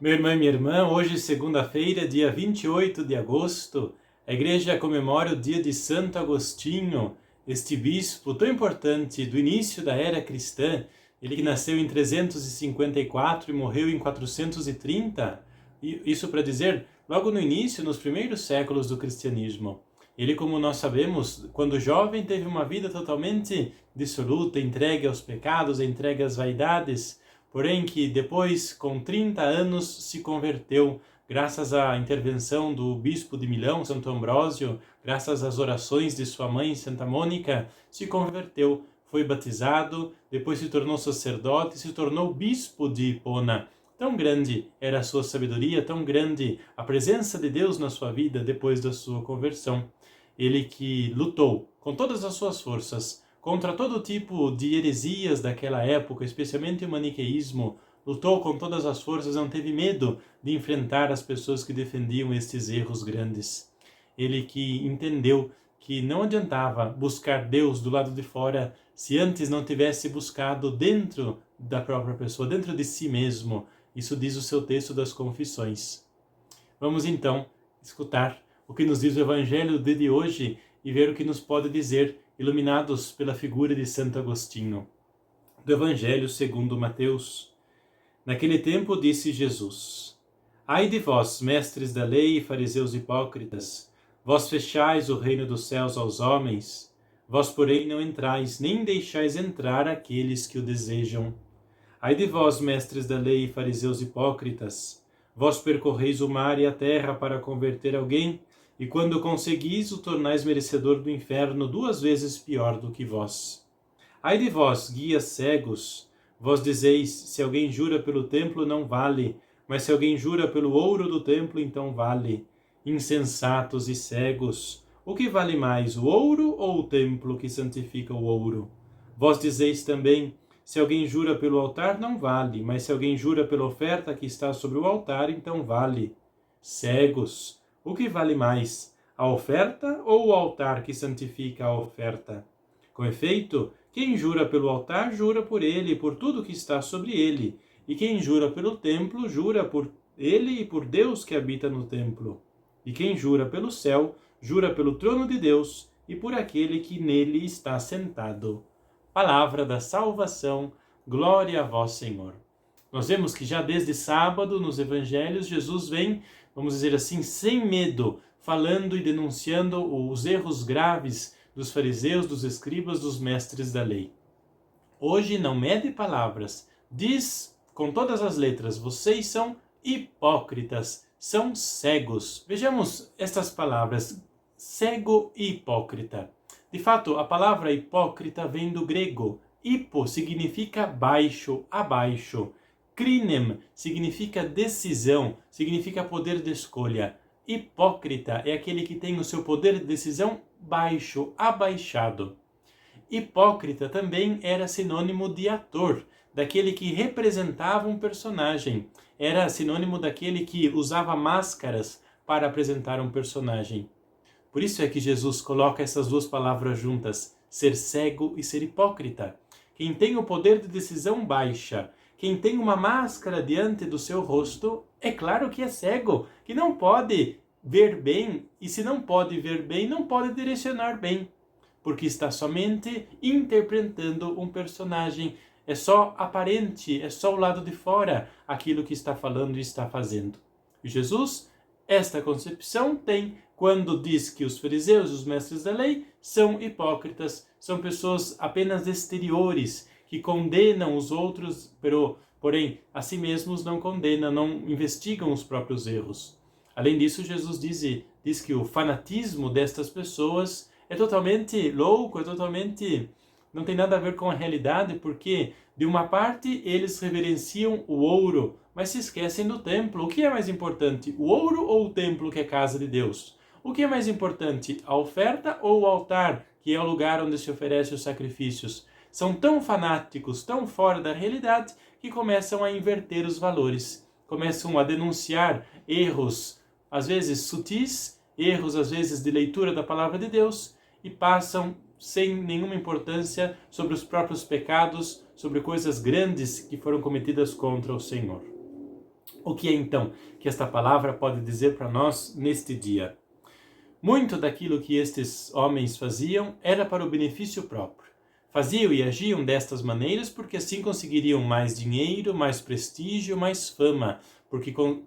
Meu irmão e minha irmã, hoje, segunda-feira, dia 28 de agosto, a igreja comemora o dia de Santo Agostinho, este bispo tão importante do início da era cristã, ele que nasceu em 354 e morreu em 430, isso para dizer, logo no início, nos primeiros séculos do cristianismo. Ele, como nós sabemos, quando jovem, teve uma vida totalmente dissoluta, entregue aos pecados, entregue às vaidades, porém que depois, com 30 anos, se converteu, graças à intervenção do bispo de Milão, Santo Ambrósio, graças às orações de sua mãe, Santa Mônica, se converteu, foi batizado, depois se tornou sacerdote, se tornou bispo de Hipona. Tão grande era a sua sabedoria, tão grande a presença de Deus na sua vida depois da sua conversão. Ele que lutou com todas as suas forças contra todo tipo de heresias daquela época, especialmente o maniqueísmo, lutou com todas as forças, não teve medo de enfrentar as pessoas que defendiam estes erros grandes. Ele que entendeu que não adiantava buscar Deus do lado de fora se antes não tivesse buscado dentro da própria pessoa, dentro de si mesmo. Isso diz o seu texto das Confissões. Vamos então escutar o que nos diz o Evangelho de hoje e ver o que nos pode dizer, iluminados pela figura de Santo Agostinho. Do Evangelho segundo Mateus. Naquele tempo disse Jesus: Ai de vós, mestres da lei e fariseus hipócritas, vós fechais o reino dos céus aos homens, vós porém não entrais, nem deixais entrar aqueles que o desejam. Ai de vós, mestres da lei e fariseus hipócritas, vós percorreis o mar e a terra para converter alguém, e quando conseguis, o tornais merecedor do inferno 2 vezes pior do que vós. Ai de vós, guias cegos, vós dizeis, se alguém jura pelo templo não vale, mas se alguém jura pelo ouro do templo então vale. Insensatos e cegos, o que vale mais, o ouro ou o templo que santifica o ouro? Vós dizeis também, se alguém jura pelo altar não vale, mas se alguém jura pela oferta que está sobre o altar então vale. Cegos, o que vale mais, a oferta ou o altar que santifica a oferta? Com efeito, quem jura pelo altar, jura por ele e por tudo que está sobre ele. E quem jura pelo templo, jura por ele e por Deus que habita no templo. E quem jura pelo céu, jura pelo trono de Deus e por aquele que nele está sentado. Palavra da salvação, glória a vós, Senhor. Nós vemos que já desde sábado, nos evangelhos, Jesus vem, vamos dizer assim, sem medo, falando e denunciando os erros graves dos fariseus, dos escribas, dos mestres da lei. Hoje não mede palavras, diz com todas as letras, vocês são hipócritas, são cegos. Vejamos estas palavras, cego e hipócrita. De fato, a palavra hipócrita vem do grego. Hipo significa baixo, abaixo. Crinem significa decisão, significa poder de escolha. Hipócrita é aquele que tem o seu poder de decisão baixo, abaixado. Hipócrita também era sinônimo de ator, daquele que representava um personagem. Era sinônimo daquele que usava máscaras para apresentar um personagem. Por isso é que Jesus coloca essas duas palavras juntas, ser cego e ser hipócrita. Quem tem o poder de decisão baixa, quem tem uma máscara diante do seu rosto, é claro que é cego, que não pode ver bem, e se não pode ver bem, não pode direcionar bem, porque está somente interpretando um personagem. É só aparente, é só o lado de fora aquilo que está falando e está fazendo. E Jesus, esta concepção tem quando diz que os fariseus, os mestres da lei, são hipócritas, são pessoas apenas exteriores, que condenam os outros, porém, a si mesmos não condenam, não investigam os próprios erros. Além disso, Jesus diz que o fanatismo destas pessoas é totalmente louco, não tem nada a ver com a realidade, porque, de uma parte, eles reverenciam o ouro, mas se esquecem do templo. O que é mais importante, o ouro ou o templo, que é a casa de Deus? O que é mais importante, a oferta ou o altar, que é o lugar onde se oferecem os sacrifícios? São tão fanáticos, tão fora da realidade, que começam a inverter os valores, começam a denunciar erros, às vezes sutis, erros às vezes de leitura da palavra de Deus, e passam sem nenhuma importância sobre os próprios pecados, sobre coisas grandes que foram cometidas contra o Senhor. O que é então que esta palavra pode dizer para nós neste dia? Muito daquilo que estes homens faziam era para o benefício próprio. Faziam e agiam destas maneiras porque assim conseguiriam mais dinheiro, mais prestígio, mais fama,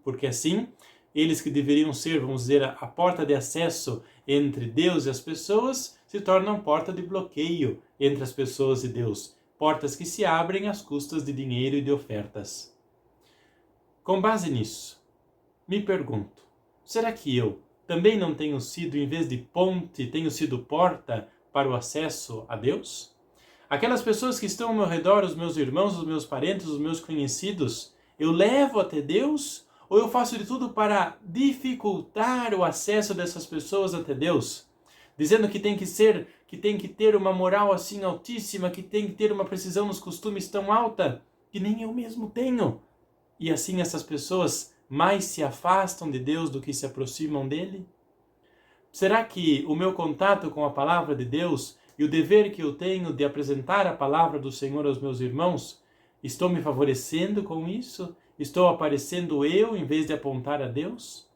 porque assim eles que deveriam ser, vamos dizer, a porta de acesso entre Deus e as pessoas, se tornam porta de bloqueio entre as pessoas e Deus, portas que se abrem às custas de dinheiro e de ofertas. Com base nisso, me pergunto, será que eu também não tenho sido, em vez de ponte, tenho sido porta para o acesso a Deus? Aquelas pessoas que estão ao meu redor, os meus irmãos, os meus parentes, os meus conhecidos, eu levo até Deus? Ou eu faço de tudo para dificultar o acesso dessas pessoas até Deus? Dizendo que tem que ter uma moral assim altíssima, que tem que ter uma precisão nos costumes tão alta, que nem eu mesmo tenho. E assim essas pessoas mais se afastam de Deus do que se aproximam dele? Será que o meu contato com a palavra de Deus e o dever que eu tenho de apresentar a palavra do Senhor aos meus irmãos, estou me favorecendo com isso? Estou aparecendo eu em vez de apontar a Deus?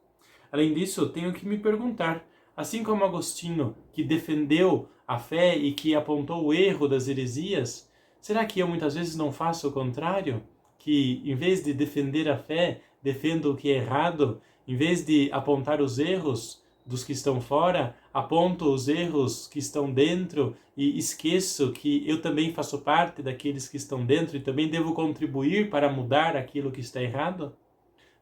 Além disso, tenho que me perguntar, assim como Agostinho, que defendeu a fé e que apontou o erro das heresias, será que eu muitas vezes não faço o contrário? Que em vez de defender a fé, defendo o que é errado? Em vez de apontar os erros dos que estão fora, aponto os erros que estão dentro e esqueço que eu também faço parte daqueles que estão dentro e também devo contribuir para mudar aquilo que está errado?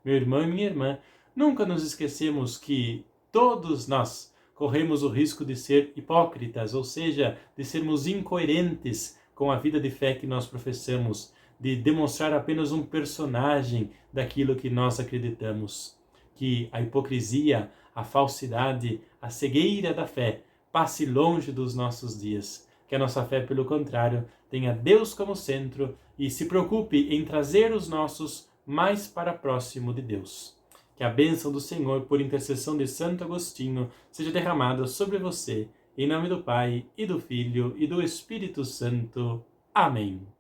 Meu irmão e minha irmã, nunca nos esquecemos que todos nós corremos o risco de ser hipócritas, ou seja, de sermos incoerentes com a vida de fé que nós professamos, de demonstrar apenas um personagem daquilo que nós acreditamos. Que a hipocrisia, a falsidade, a cegueira da fé passe longe dos nossos dias. Que a nossa fé, pelo contrário, tenha Deus como centro e se preocupe em trazer os nossos mais para próximo de Deus. Que a bênção do Senhor, por intercessão de Santo Agostinho, seja derramada sobre você, em nome do Pai, e do Filho, e do Espírito Santo. Amém.